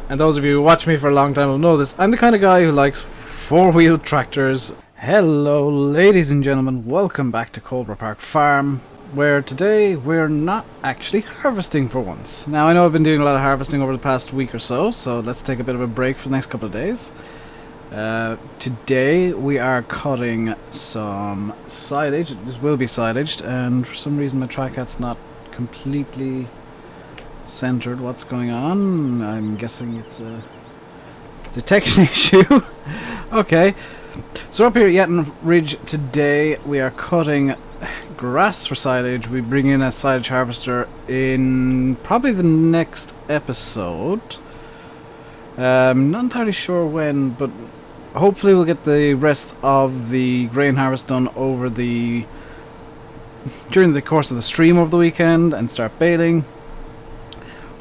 and those of you who watch me for a long time will know this, I'm the kind of guy who likes four-wheeled tractors. Hello ladies and gentlemen, welcome back to Coldborough Park Farm, where today we're not actually harvesting for once. Now I know I've been doing a lot of harvesting over the past week or so, so let's take a bit of a break for the next couple of days. Today we are cutting some silage. This will be silaged, and for some reason my TriCat's not completely centered. What's going on? I'm guessing it's a detection issue. Okay, so up here at Yatton Ridge today we are cutting grass for silage. We bring in a silage harvester in probably the next episode. Not entirely sure when, but hopefully we'll get the rest of the grain harvest done over during the course of the stream over the weekend and start baling.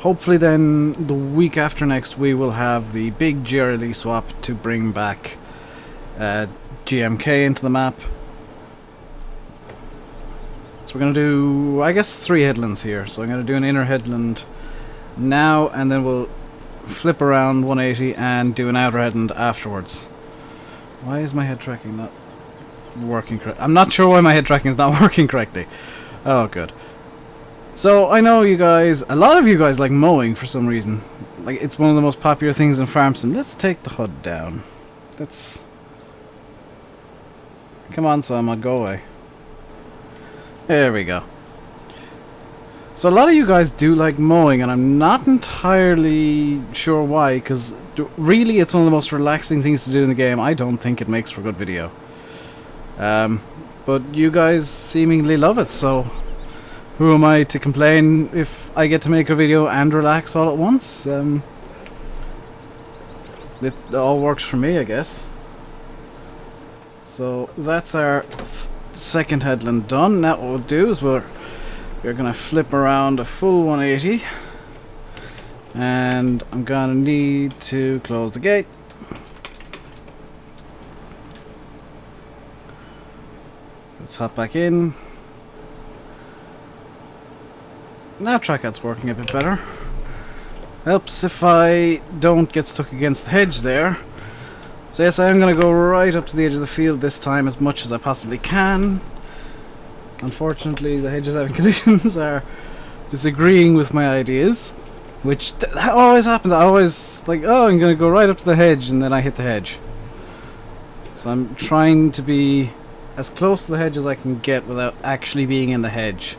Hopefully then the week after next we will have the big GRLE swap to bring back GMK into the map. So we're going to do, I guess, 3 headlands here. So I'm going to do an inner headland now, and then we'll flip around 180 and do an outer headland afterwards. Why is my head tracking not working correctly? I'm not sure why my head tracking is not working correctly. Oh, good. So I know you guys, a lot of you guys like mowing for some reason. Like, it's one of the most popular things in farm sim. Let's take the HUD down. Let's... Come on, Sam, go away. There we go. So a lot of you guys do like mowing, and I'm not entirely sure why, because really it's one of the most relaxing things to do in the game. I don't think it makes for good video. But you guys seemingly love it, so who am I to complain if I get to make a video and relax all at once? It all works for me, I guess. So that's our second headland done. Now what we'll do is we're going to flip around a full 180, and I'm going to need to close the gate. Let's hop back in. Now TriCat's working a bit better. Helps if I don't get stuck against the hedge there. So yes, I am going to go right up to the edge of the field this time as much as I possibly can. Unfortunately, the hedges having conditions are disagreeing with my ideas, which that always happens. I always like, oh, I'm going to go right up to the hedge, and then I hit the hedge. So I'm trying to be as close to the hedge as I can get without actually being in the hedge,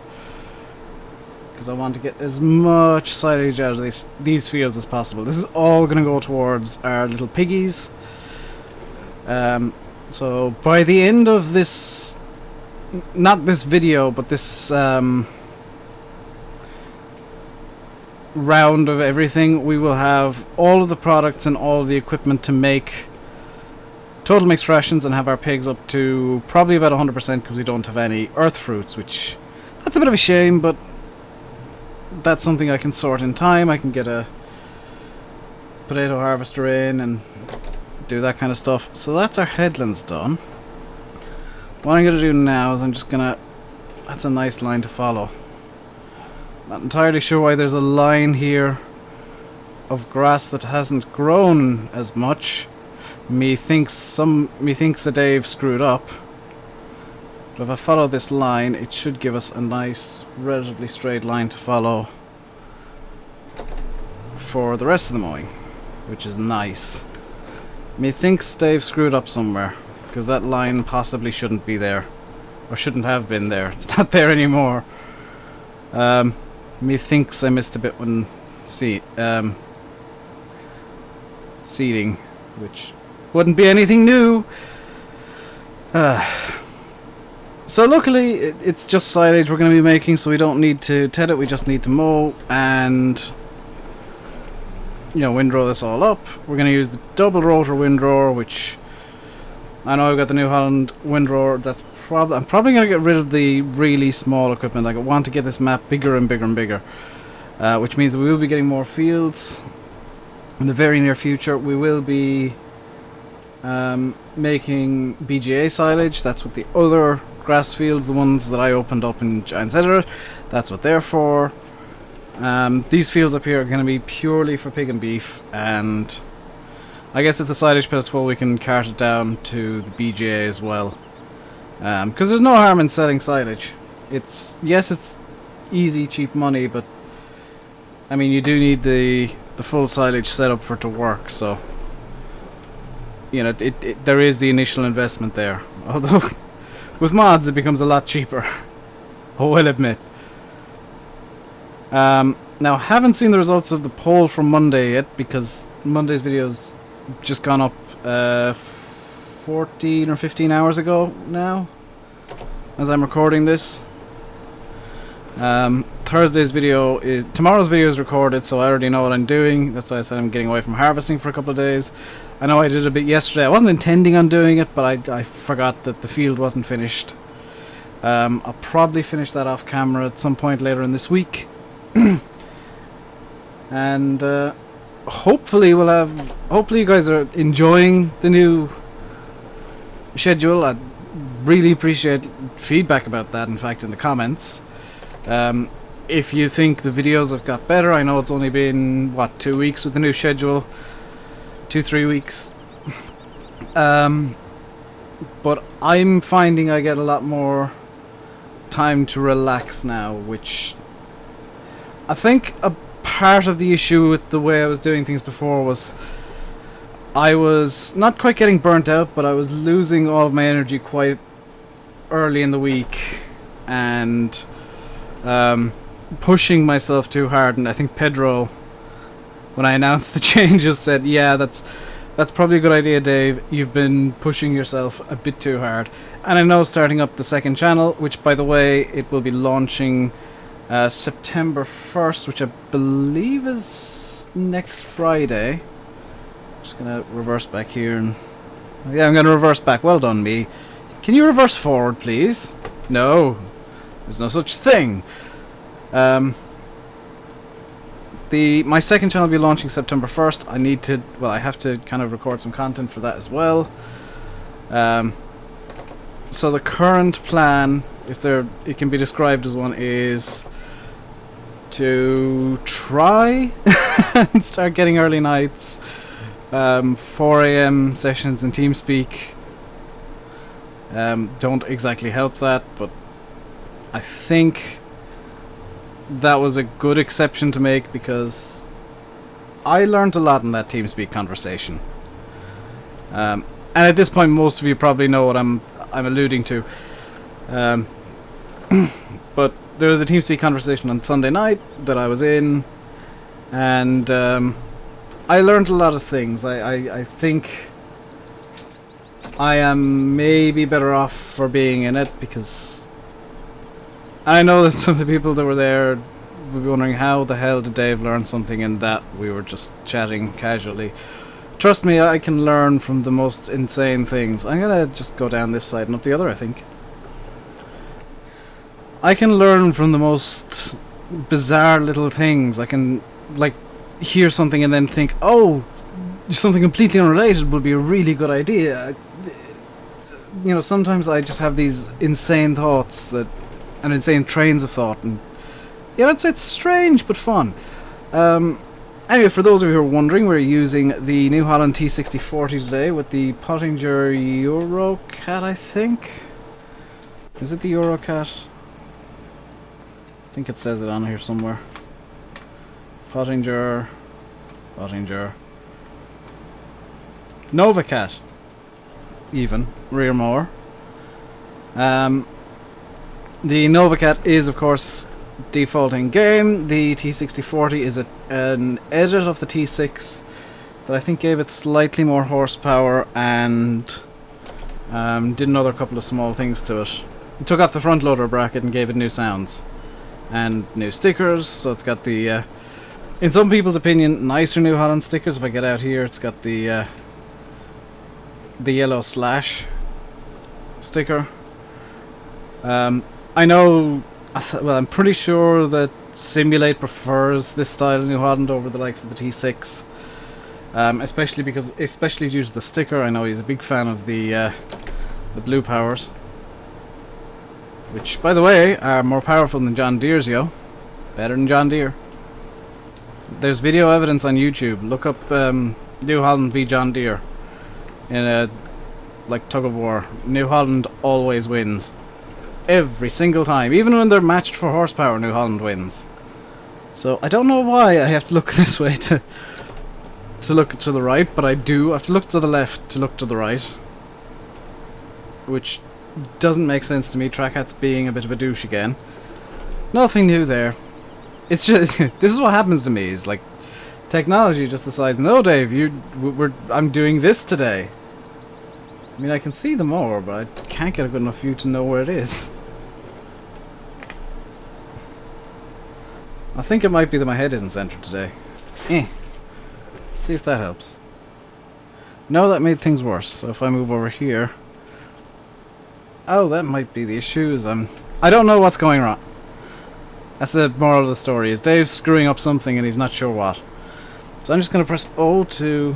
because I want to get as much silage out of these fields as possible. This is all going to go towards our little piggies. So by the end of this, not this video, but this round of everything, we will have all of the products and all of the equipment to make total mixed rations and have our pigs up to probably about 100%, because we don't have any earth fruits, which that's a bit of a shame, but that's something I can sort in time. I can get a potato harvester in and do that kind of stuff. So that's our headlands done. What I'm going to do now is I'm just going to... That's a nice line to follow. Not entirely sure why there's a line here of grass that hasn't grown as much. Methinks that Dave screwed up. But if I follow this line, it should give us a nice, relatively straight line to follow for the rest of the mowing, which is nice. Methinks Dave screwed up somewhere, because that line possibly shouldn't be there, or shouldn't have been there. It's not there anymore. Methinks I missed a bit when seeding, which wouldn't be anything new. So luckily it's just silage we're going to be making, so we don't need to ted it, we just need to mow and, you know, windrow this all up. We're going to use the double rotor windrower, which I know I've got the New Holland windrower. That's I'm probably going to get rid of the really small equipment. I want to get this map bigger and bigger and bigger, which means we will be getting more fields in the very near future. We will be making BGA silage. That's what the other grass fields, the ones that I opened up in Giant Setter, that's what they're for. These fields up here are going to be purely for pig and beef, and I guess if the silage pit is full, we can cart it down to the BGA as well. Because there's no harm in selling silage. Yes, it's easy, cheap money, but I mean, you do need the full silage setup for it to work. So, you know, there is the initial investment there. Although, with mods, it becomes a lot cheaper. I will admit. Now, I haven't seen the results of the poll from Monday yet, because Monday's video's just gone up 14 or 15 hours ago now, as I'm recording this. Tomorrow's video is recorded, so I already know what I'm doing. That's why I said I'm getting away from harvesting for a couple of days. I know I did a bit yesterday. I wasn't intending on doing it, but I forgot that the field wasn't finished. I'll probably finish that off camera at some point later in this week. And hopefully you guys are enjoying the new schedule. I'd really appreciate feedback about that, in fact, in the comments. If you think the videos have got better, I know it's only been, 2 weeks with the new schedule? 2-3 weeks. But I'm finding I get a lot more time to relax now, which I think a part of the issue with the way I was doing things before was I was not quite getting burnt out, but I was losing all of my energy quite early in the week, and pushing myself too hard. And I think Pedro, when I announced the changes, said, yeah, that's probably a good idea, Dave. You've been pushing yourself a bit too hard. And I know, starting up the second channel, which, by the way, it will be launching September 1st, which I believe is next Friday. Just gonna reverse back here, and yeah, I'm gonna reverse back. Well done, me. Can you reverse forward, please? No, there's no such thing. My second channel will be launching September 1st. I have to kind of record some content for that as well. So the current plan, if it can be described as one, is to try and start getting early nights, 4 AM sessions in TeamSpeak. Don't exactly help that, but I think that was a good exception to make, because I learned a lot in that TeamSpeak conversation. And at this point, most of you probably know what I'm alluding to. But there was a TeamSpeak conversation on Sunday night that I was in, and I learned a lot of things. I think I am maybe better off for being in it, because I know that some of the people that were there would be wondering, how the hell did Dave learn something in that? We were just chatting casually. Trust me, I can learn from the most insane things. I'm gonna just go down this side and up the other, I think. I can learn from the most bizarre little things. I can, like, hear something and then think, oh, something completely unrelated would be a really good idea. You know, sometimes I just have these insane thoughts and insane trains of thought, and yeah, it's strange but fun. Anyway, for those of you who are wondering, we're using the New Holland T6040 today with the Pottinger Eurocat, I think. Is it the Eurocat? I think it says it on here somewhere. Pottinger. Novacat. Even. Rear mower. The Novacat is, of course, default in game. The T6040 is an edit of the T6 that I think gave it slightly more horsepower and did another couple of small things to it. It took off the front loader bracket and gave it new sounds and new stickers. So it's got the, in some people's opinion, nicer New Holland stickers. If I get out here, it's got the yellow slash sticker. I know, well, I'm pretty sure that Simulate prefers this style of New Holland over the likes of the T6, especially due to the sticker. I know he's a big fan of the blue powers, which, by the way, are more powerful than John Deere's, yo. Better than John Deere. There's video evidence on YouTube. Look up New Holland v John Deere in a tug of war. New Holland always wins. Every single time. Even when they're matched for horsepower, New Holland wins. So I don't know why I have to look this way to look to the right, but I do have to look to the left to look to the right. Which doesn't make sense to me. Trackhat's being a bit of a douche again. Nothing new there. It's just this is what happens to me. Is like technology just decides, no, Dave, I'm doing this today. I mean, I can see the mower, but I can't get a good enough view to know where it is. I think it might be that my head isn't centered today. Let's see if that helps. No, that made things worse. So if I move over here, oh, that might be the issue. I don't know what's going wrong. That's the moral of the story. Is Dave's screwing up something and he's not sure what. So I'm just going to press O to...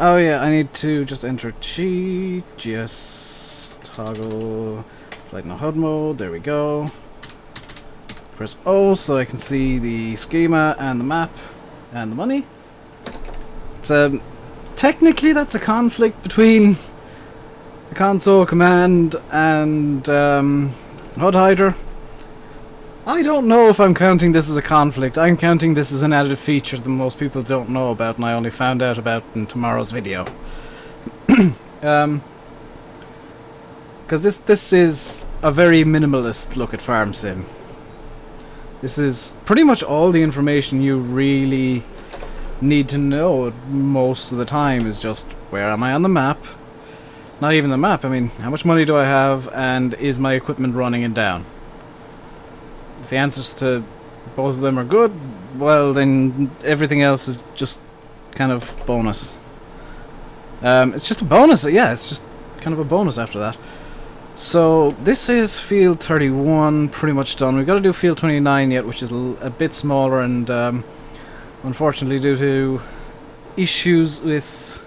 Oh yeah, I need to just enter GS toggle flight no HUD mode. There we go. Press O so I can see the schema and the map and the money. It's technically that's a conflict between the console command and HUD Hydra. I don't know if I'm counting this as a conflict. I'm counting this as an added feature that most people don't know about, and I only found out about in tomorrow's video. Because this is a very minimalist look at Farm Sim. This is pretty much all the information you really need to know most of the time is just, where am I on the map? Not even the map, I mean, how much money do I have, and is my equipment running and down? If the answers to both of them are good, well then everything else is just kind of bonus. It's just a bonus, yeah, it's just kind of a bonus after that. So this is field 31 pretty much done. We've got to do field 29 yet, which is a bit smaller, and unfortunately due to issues with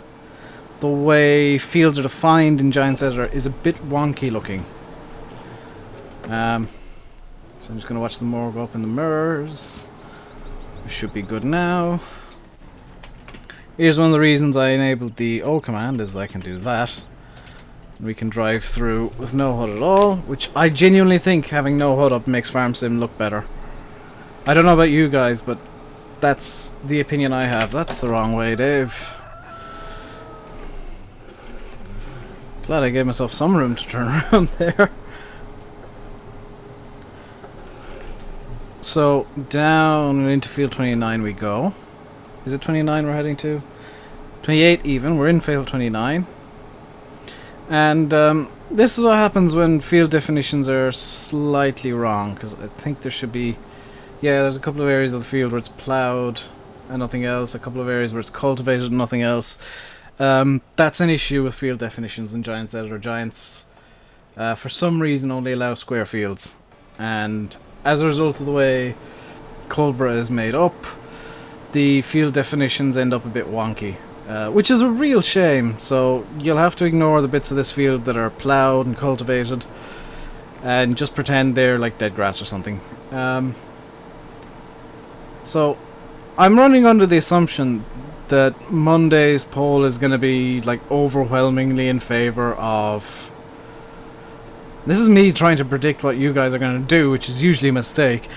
the way fields are defined in Giants Editor is a bit wonky looking. So I'm just going to watch the mower go up in the mirrors. It should be good now. Here's one of the reasons I enabled the O command, is that I can do that. We can drive through with no HUD at all, which I genuinely think having no HUD up makes Farm Sim look better. I don't know about you guys, but that's the opinion I have. That's the wrong way, Dave. Glad I gave myself some room to turn around there. So down and into field 29 we go. Is it 29 we're heading to? 28 even. We're in field 29. And this is what happens when field definitions are slightly wrong, because I think there should be... Yeah, there's a couple of areas of the field where it's ploughed and nothing else. A couple of areas where it's cultivated and nothing else. That's an issue with field definitions in Giants Editor. Giants, for some reason, only allow square fields. And as a result of the way Coldborough is made up, the field definitions end up a bit wonky, which is a real shame. So you'll have to ignore the bits of this field that are ploughed and cultivated and just pretend they're like dead grass or something. So I'm running under the assumption that Monday's poll is going to be like overwhelmingly in favor of... This is me trying to predict what you guys are going to do, which is usually a mistake.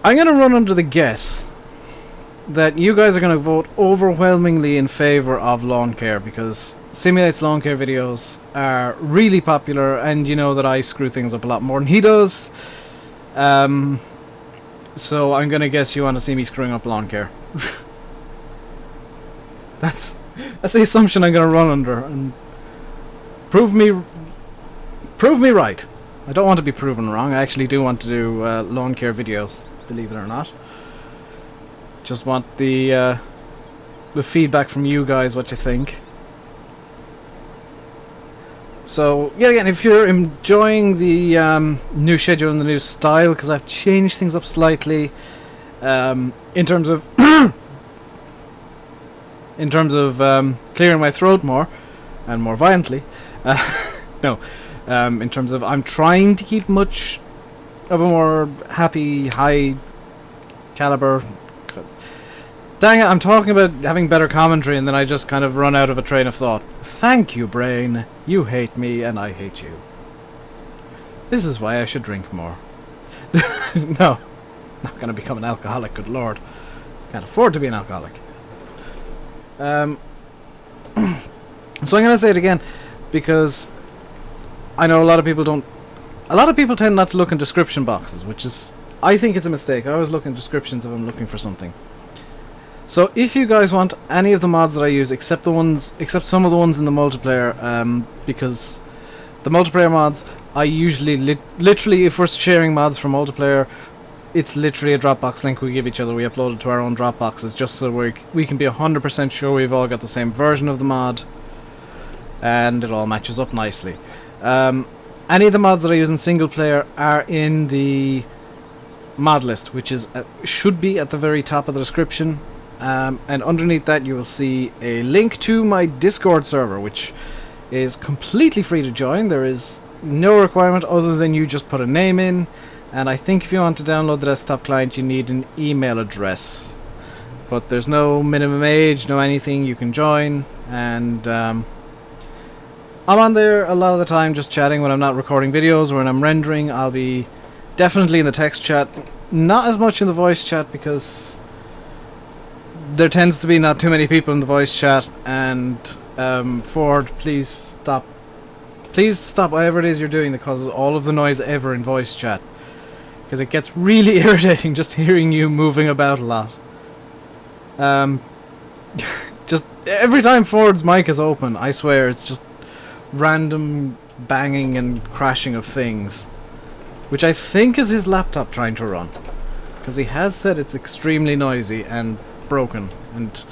I'm going to run under the guess that you guys are going to vote overwhelmingly in favor of lawn care, because Simulate's lawn care videos are really popular, and you know that I screw things up a lot more than he does. So I'm going to guess you want to see me screwing up lawn care. That's the assumption I'm going to run under, and prove me right. I don't want to be proven wrong. I actually do want to do lawn care videos, believe it or not. Just want the feedback from you guys, what you think. So yeah, again, if you're enjoying the new schedule and the new style, because I've changed things up slightly in terms of clearing my throat more and more violently. No. In terms of, I'm trying to keep much of a more happy, high caliber. Dang it, I'm talking about having better commentary and then I just kind of run out of a train of thought. Thank you, brain. You hate me and I hate you. This is why I should drink more. No, not gonna become an alcoholic, good lord. Can't afford to be an alcoholic. So I'm gonna say it again because I know a lot of people tend not to look in description boxes, which is, I think it's a mistake. I always look in descriptions if I'm looking for something. So if you guys want any of the mods that I use, except some of the ones in the multiplayer, because the multiplayer mods, I usually literally, if we're sharing mods for multiplayer, it's literally a Dropbox link we give each other. We upload it to our own Dropboxes just so we can be 100% sure we've all got the same version of the mod, and it all matches up nicely. Any of the mods that I use in single player are in the mod list, which is should be at the very top of the description. And underneath that you will see a link to my Discord server, which is completely free to join. There is no requirement other than you just put a name in, and I think if you want to download the desktop client you need an email address, but there's no minimum age, no anything. You can join, and I'm on there a lot of the time just chatting when I'm not recording videos or when I'm rendering. I'll be definitely in the text chat, not as much in the voice chat because there tends to be not too many people in the voice chat, and Ford, please stop whatever it is you're doing that causes all of the noise ever in voice chat, because it gets really irritating just hearing you moving about a lot. Just every time Ford's mic is open, I swear it's just random banging and crashing of things, which I think is his laptop trying to run, because he has said it's extremely noisy and broken. And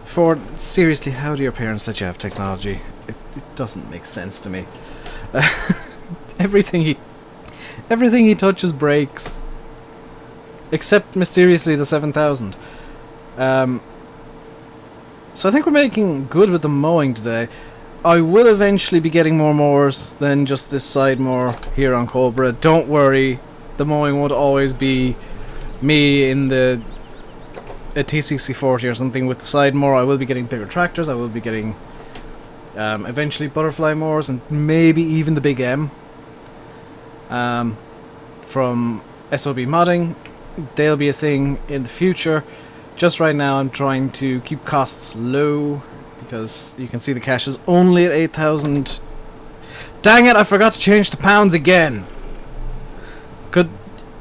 Ford, seriously, how do your parents let you have technology? It doesn't make sense to me. Everything he touches breaks, except mysteriously the 7000. So I think we're making good with the mowing today. I will eventually be getting more mowers than just this side mower here on Coldborough. Don't worry, the mowing won't always be me in a T6040 or something with the side mower. I will be getting bigger tractors. I will be getting eventually butterfly mowers and maybe even the Big M from SOB Modding. They'll be a thing in the future. Just right now I'm trying to keep costs low because you can see the cash is only at 8,000. Dang it, I forgot to change to pounds again.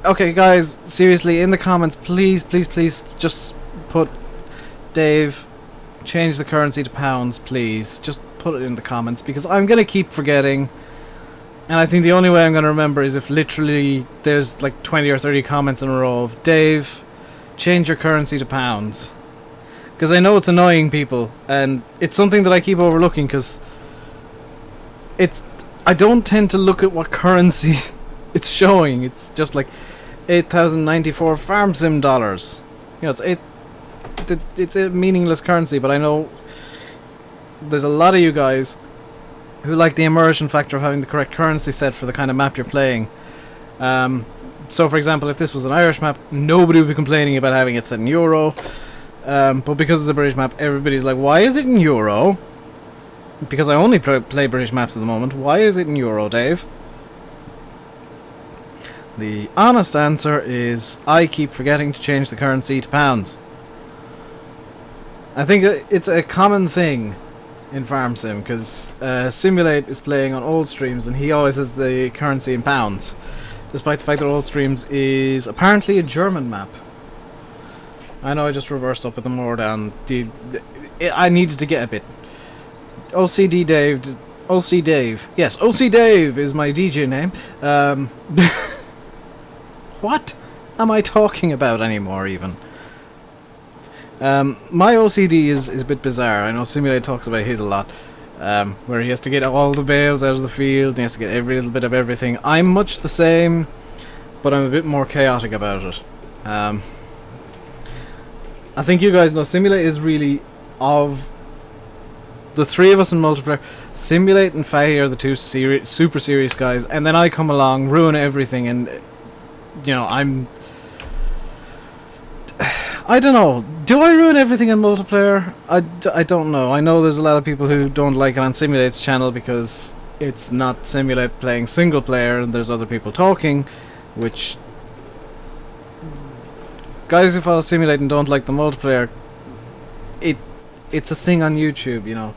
Okay guys, seriously, in the comments, please just put, Dave, change the currency to pounds, please. Just put it in the comments, because I'm going to keep forgetting. And I think the only way I'm going to remember is if literally there's like 20 or 30 comments in a row of, Dave, change your currency to pounds. Because I know it's annoying people, and it's something that I keep overlooking, because I don't tend to look at what currency it's showing. It's just like 8,094 farm sim dollars. You know, it's a meaningless currency, but I know there's a lot of you guys who like the immersion factor of having the correct currency set for the kind of map you're playing. So for example, if this was an Irish map, nobody would be complaining about having it set in euro, but because it's a British map, everybody's like, why is it in euro? Because I only play British maps at the moment. Why is it in euro, Dave? The honest answer is I keep forgetting to change the currency to pounds. I think it's a common thing in Farm Sim, because Simulate is playing on Old Streams and he always has the currency in pounds, despite the fact that Old Streams is apparently a German map. I know I just reversed up with the more down. I needed to get a bit. OC Dave. Yes, OC Dave is my DJ name. What am I talking about anymore, even? My OCD is a bit bizarre. I know Simulate talks about his a lot, where he has to get all the bales out of the field, and he has to get every little bit of everything. I'm much the same, but I'm a bit more chaotic about it. I think you guys know Simulate is really, of the three of us in multiplayer, Simulate and Fahy are the two super serious guys, and then I come along, ruin everything, and you know, I don't know. Do I ruin everything in multiplayer? I don't know. I know there's a lot of people who don't like it on Simulate's channel because it's not Simulate playing single player and there's other people talking, which... Guys who follow Simulate and don't like the multiplayer, it's a thing on YouTube, you know.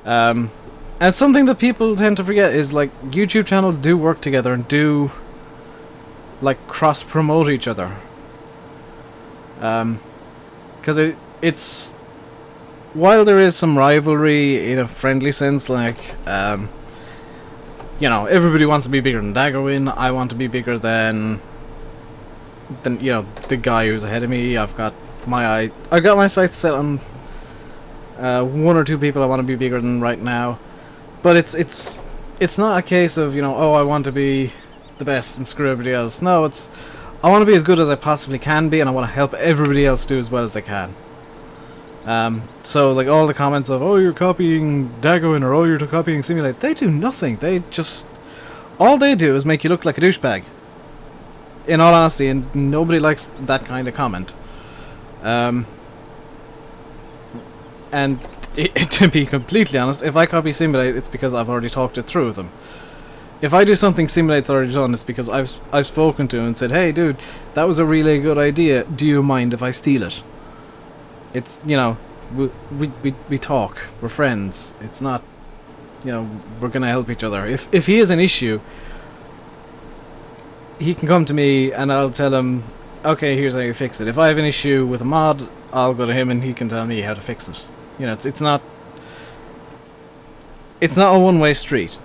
And something that people tend to forget is, like, YouTube channels do work together and do, like, cross-promote each other. Because it's... While there is some rivalry in a friendly sense, like, you know, everybody wants to be bigger than Daggerwin, I want to be bigger than you know, the guy who's ahead of me. I've got my sights set on one or two people I want to be bigger than right now. But it's not a case of, you know, oh, I want to be the best and screw everybody else. No, it's I want to be as good as I possibly can be, and I want to help everybody else do as well as they can. So, like, all the comments of, oh, you're copying Daggerwin, or oh, you're copying Simulate, they do nothing. They just... All they do is make you look like a douchebag. In all honesty, and nobody likes that kind of comment. And to be completely honest, if I copy Simulate, it's because I've already talked it through with them. If I do something Simulate's already done, it's because I've spoken to him and said, hey dude, that was a really good idea, do you mind if I steal it? It's, you know, we talk, we're friends, it's not, you know, we're gonna help each other. If he has an issue, he can come to me and I'll tell him, okay, here's how you fix it. If I have an issue with a mod, I'll go to him and he can tell me how to fix it. You know, it's not a one-way street.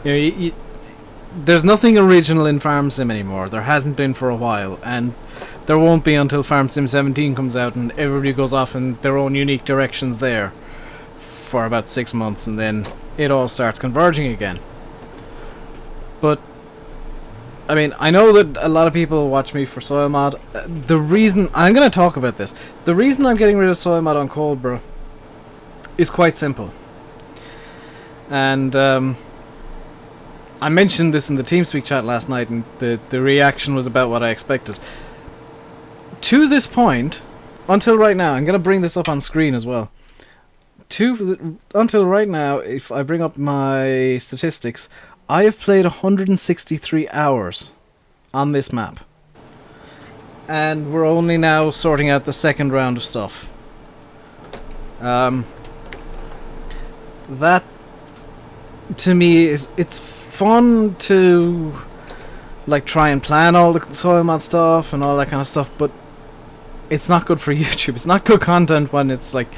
You know, there's nothing original in Farm Sim anymore. There hasn't been for a while, and there won't be until Farm Sim 17 comes out and everybody goes off in their own unique directions there for about 6 months, and then it all starts converging again. But I mean, I know that a lot of people watch me for Soil Mod. The reason I'm going to talk about this, the reason I'm getting rid of Soil Mod on Coldborough is quite simple. And I mentioned this in the TeamSpeak chat last night, and the reaction was about what I expected. To this point, until right now, I'm going to bring this up on screen as well. Until right now, if I bring up my statistics, I have played 163 hours on this map. And we're only now sorting out the second round of stuff. That, to me, it's fun to, like, try and plan all the soil mod stuff and all that kind of stuff, but it's not good for YouTube. It's not good content when it's like,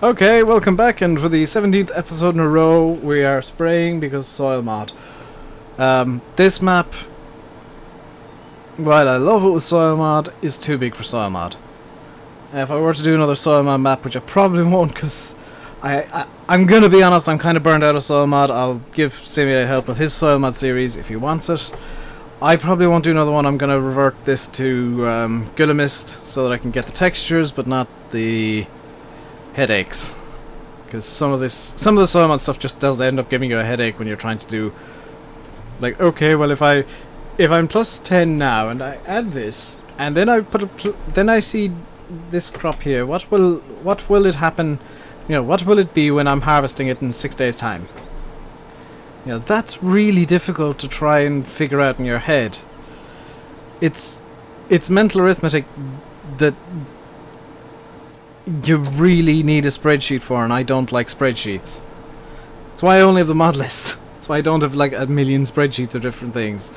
okay, welcome back, and for the 17th episode in a row, we are spraying because soil mod. This map, while I love it with soil mod, is too big for soil mod. And if I were to do another soil mod map, which I probably won't, because I'm gonna be honest, I'm kind of burned out of soil mod. I'll give Simulate help with his soil mod series if he wants it. I probably won't do another one. I'm gonna revert this to Guillemist so that I can get the textures, but not the headaches. Because some of the soil mod stuff just does end up giving you a headache when you're trying to do, like, okay, well, if I'm plus 10 now and I add this and then I then I see this crop here, what will it happen? You know, what will it be when I'm harvesting it in 6 days' time? You know, that's really difficult to try and figure out in your head. It's mental arithmetic that you really need a spreadsheet for, and I don't like spreadsheets. That's why I only have the mod list. That's why I don't have like a million spreadsheets of different things.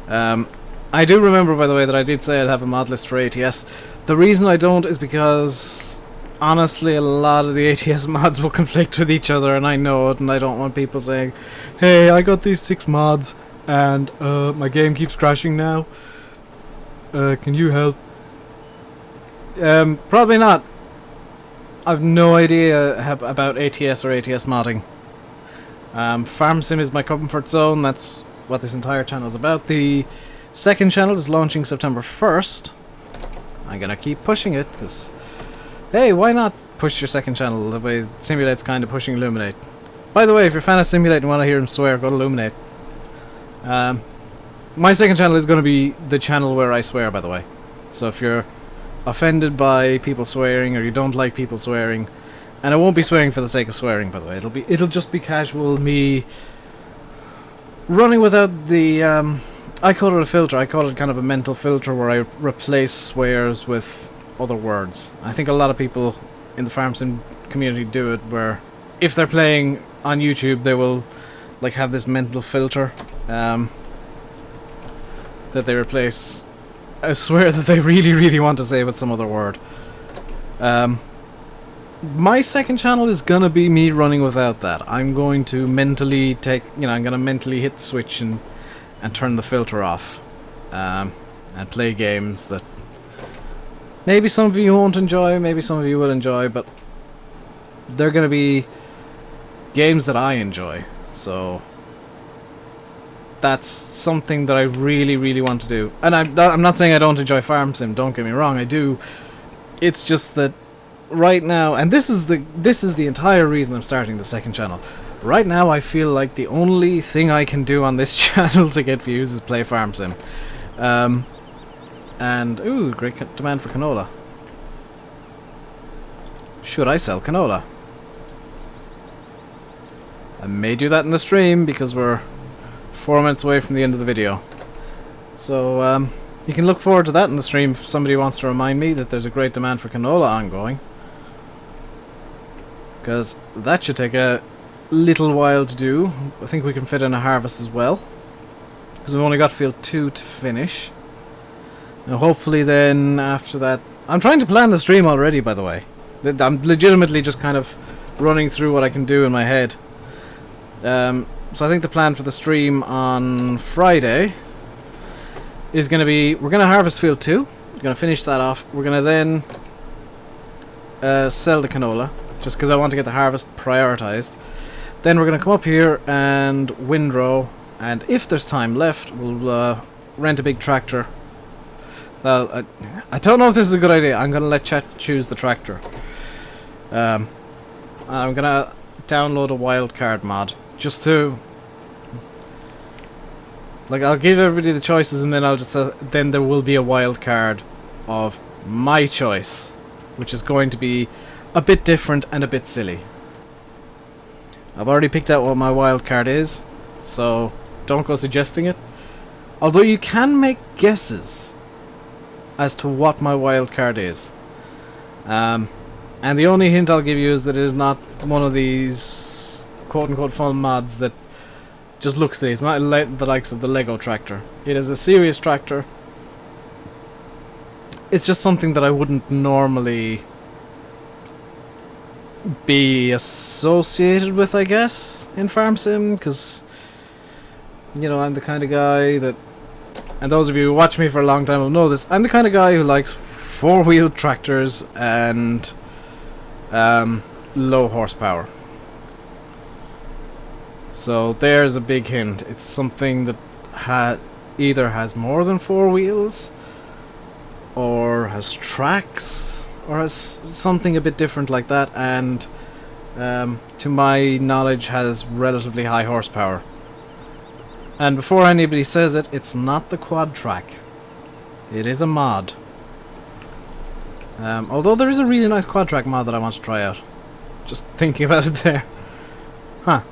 I do remember, by the way, that I did say I'd have a mod list for ATS. The reason I don't is because, honestly, a lot of the ATS mods will conflict with each other, and I know it, and I don't want people saying, hey, I got these 6 mods, and my game keeps crashing now. Can you help? Probably not. I've no idea about ATS or ATS modding. Farm Sim is my comfort zone. That's what this entire channel is about. The second channel is launching September 1st. I'm gonna keep pushing it, because, hey, why not push your second channel the way Simulate's kind of pushing Illuminate? By the way, if you're a fan of Simulate and want to hear him swear, go to Illuminate. My second channel is going to be the channel where I swear, by the way. So if you're offended by people swearing, or you don't like people swearing, and I won't be swearing for the sake of swearing, by the way. It'll just be casual me running without the I call it a filter. I call it kind of a mental filter where I replace swears with other words. I think a lot of people in the farm sim community do it, where if they're playing on YouTube, they will like have this mental filter that they replace a swear that they really want to say with some other word. My second channel is gonna be me running without that. I'm going to mentally I'm gonna mentally hit the switch and turn the filter off, and play games that maybe some of you won't enjoy, maybe some of you will enjoy, but they're gonna be games that I enjoy. So that's something that I really want to do. And I'm not saying I don't enjoy farm sim, don't get me wrong, I do. It's just that right now, and this is the entire reason I'm starting the second channel. Right now I feel like the only thing I can do on this channel to get views is play farm sim. And ooh, great demand for canola. Should I sell canola? I may do that in the stream because we're 4 minutes away from the end of the video. So you can look forward to that in the stream if somebody wants to remind me that there's a great demand for canola ongoing. Because that should take a little while to do. I think we can fit in a harvest as well, because we've only got field 2 to finish. Now hopefully then after that, I'm trying to plan the stream already, by the way. I'm legitimately just kind of running through what I can do in my head. So I think the plan for the stream on Friday is going to be, we're going to harvest field 2, we're going to finish that off, we're going to then sell the canola, just because I want to get the harvest prioritized. Then we're going to come up here and windrow, and if there's time left, we'll rent a big tractor. Well, I don't know if this is a good idea. I'm going to let chat choose the tractor. I'm going to download a wildcard mod, just to... like, I'll give everybody the choices, and then I'll just then there will be a wildcard of my choice, which is going to be a bit different and a bit silly. I've already picked out what my wildcard is, so don't go suggesting it. Although you can make guesses as to what my wildcard is. And the only hint I'll give you is that it is not one of these quote-unquote fun mods that just looks silly. It's not the likes of the Lego tractor. It is a serious tractor. It's just something that I wouldn't normally be associated with, I guess, in farm sim, because you know, I'm the kind of guy that, and those of you who watch me for a long time will know this, I'm the kind of guy who likes four-wheeled tractors and low horsepower. So there's a big hint. It's something that either has more than 4 wheels, or has tracks, or has something a bit different like that, and to my knowledge has relatively high horsepower. And before anybody says it, it's not the quad track. It is a mod. Although there is a really nice quad track mod that I want to try out. Just thinking about it there. Huh.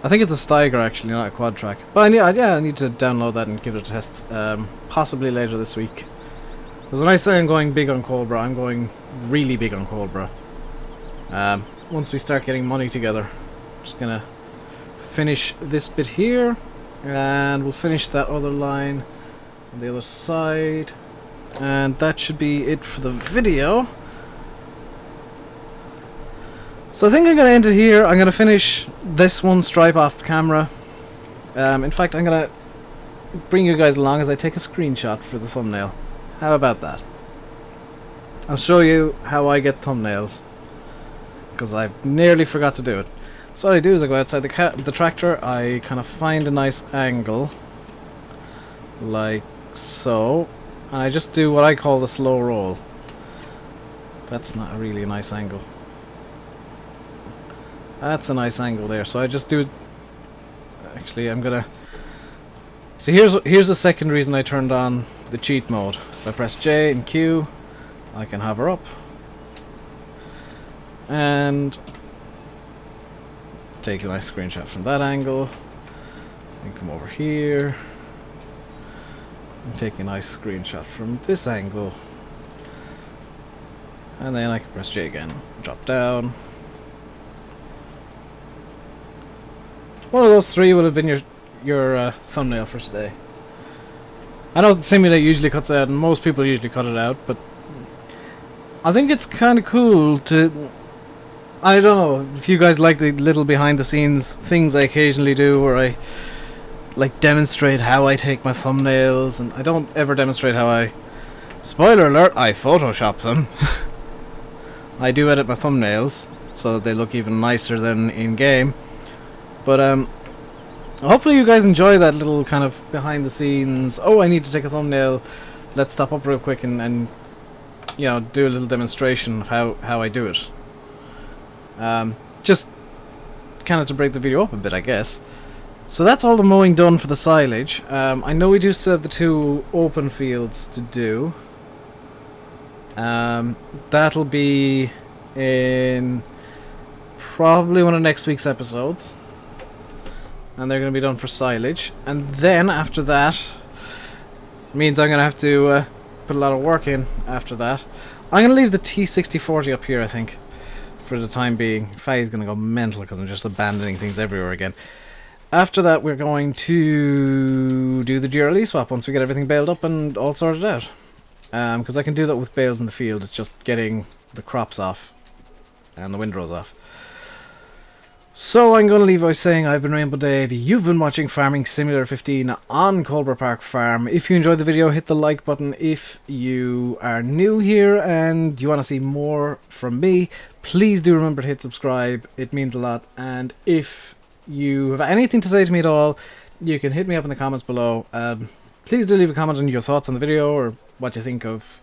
I think it's a Steiger actually, not a quad track. But I need to download that and give it a test. Possibly later this week. Because when I say I'm going big on Coldborough, I'm going really big on Coldborough. Once we start getting money together. I'm just gonna finish this bit here, and we'll finish that other line on the other side, and that should be it for the video. So I think I'm going to end it here. I'm going to finish this one stripe off camera. In fact, I'm going to bring you guys along as I take a screenshot for the thumbnail. How about that? I'll show you how I get thumbnails, because I nearly forgot to do it. So what I do is I go outside the tractor, I kind of find a nice angle, like so, and I just do what I call the slow roll. That's not really a nice angle. That's a nice angle there, so I just do... Actually, I'm gonna... So here's the second reason I turned on the cheat mode. If I press J and Q, I can hover up and take a nice screenshot from that angle, and come over here and take a nice screenshot from this angle, and then I can press J again, drop down. One of those three would have been your thumbnail for today. I know Simulate usually cuts out, and most people usually cut it out, but I think it's kind of cool to... I don't know if you guys like the little behind the scenes things I occasionally do, where I like demonstrate how I take my thumbnails, and I don't ever demonstrate how I... Spoiler alert, I Photoshop them. I do edit my thumbnails so that they look even nicer than in game. But hopefully you guys enjoy that little kind of behind the scenes, oh, I need to take a thumbnail, let's stop up real quick and you know, do a little demonstration of how I do it. Just kind of to break the video up a bit, I guess. So that's all the mowing done for the silage. I know we do still have the 2 open fields to do. That'll be in probably one of next week's episodes, and they're going to be done for silage. And then after that means I'm going to have to put a lot of work in after that. I'm going to leave the T6040 up here, I think, for the time being. Faye's going to go mental because I'm just abandoning things everywhere again. After that, we're going to do the GRLE swap once we get everything baled up and all sorted out. Because I can do that with bales in the field. It's just getting the crops off and the windrows off. So I'm going to leave by saying I've been RainbowDave. You've been watching Farming Simulator 15 on Coldborough Park Farm. If you enjoyed the video, hit the like button. If you are new here and you want to see more from me, please do remember to hit subscribe. It means a lot. And if you have anything to say to me at all, you can hit me up in the comments below. Please do leave a comment on your thoughts on the video, or what you think of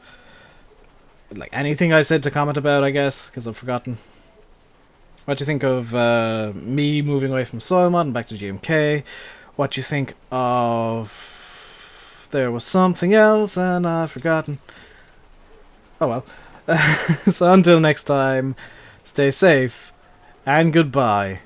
like anything I said to comment about, I guess, because I've forgotten. What you think of me moving away from soil mod and back to GMK. What you think of... There was something else and I've forgotten. Oh well. So until next time, stay safe and goodbye.